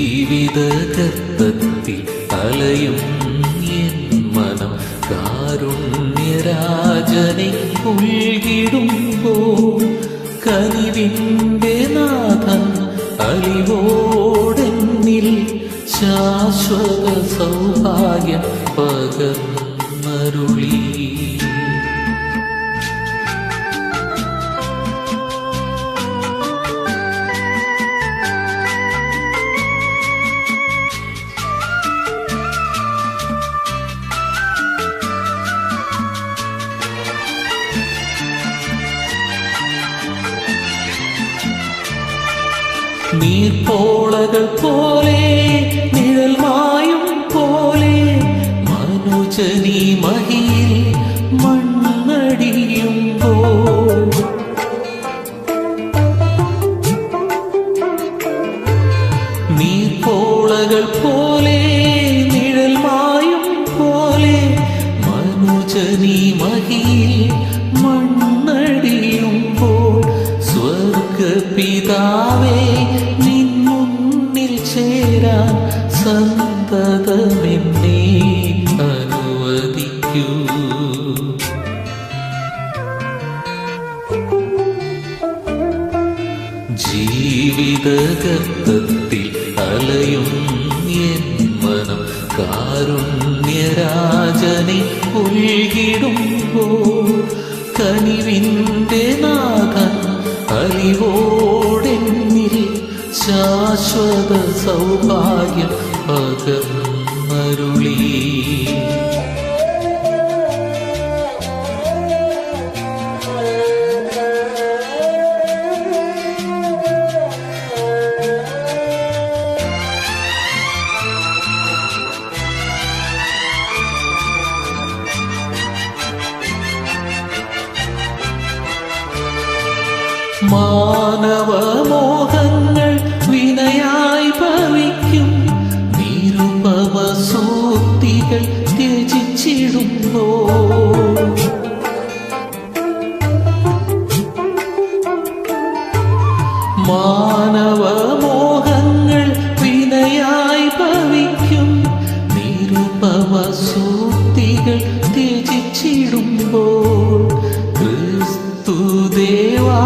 ജീവിതഗർത്തത്തിൽ അലയും എൻ മനം കാരുണ്യരാജനെ ഉൾകിടുമ്പോൾ കനിവിൻ്റെ നാഥൻ അലിവോടെന്നിൽ ശാശ്വത സൗഭാഗ്യം പകർന്നരുളി. നീർപ്പോളകൾ പോലെ നിഴൽമായും പോലെ മനുജനീ മഹിയിൽ മണ്ണടിയുമ്പോൾ നീർപ്പോളകൾ പോലെ നിഴൽമായും പോലെ മനുജനീ മഹിയിൽ മണ്ണടിയുമ്പോൾ സ്വർഗപിതാവേ ചേരാൻ സന്തതമെന്നെ അനുവദിക്കൂ. ജീവിതഗർത്തത്തിൽ അലയും എൻ മനം കാരുണ്യരാജനെ ഉൾകിടുമ്പോൾ കനിവിൻ്റെ നാഥൻ അലിവോടെന്നിൽ ശാശ്വത സൗഭാഗ്യം പകർന്നരുളി. മാനവമോഹങ്ങൾ വിനയായി ഭവിക്കും നിരുപമസൂക്തികൾ ത്യജിച്ചിടുമ്പോൾ മാനവമോഹങ്ങൾ വിനയായി ഭവിക്കും നിരുപമസൂക്തികൾ ത്യജിച്ചിടുമ്പോൾ ക്രിസ്തുദേവാ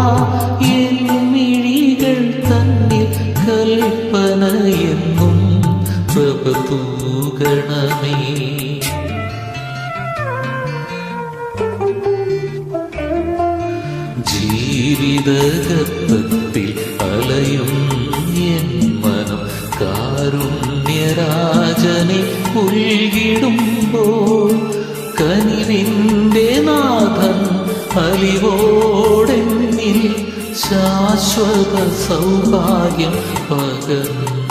കൽപ്പനയെന്നും പ്രഭതൂകണമേ. ജീവിതഗർത്തത്തിൽ അലയും എൻ മനം കാരുണ്യരാജനെ ഉൾകിടുമ്പോൾ കനിവിൻ്റെ നാഥൻ അലിവോടെന്നിൽ ശാശ്വത സൗഭാഗ്യം പകർന്നു.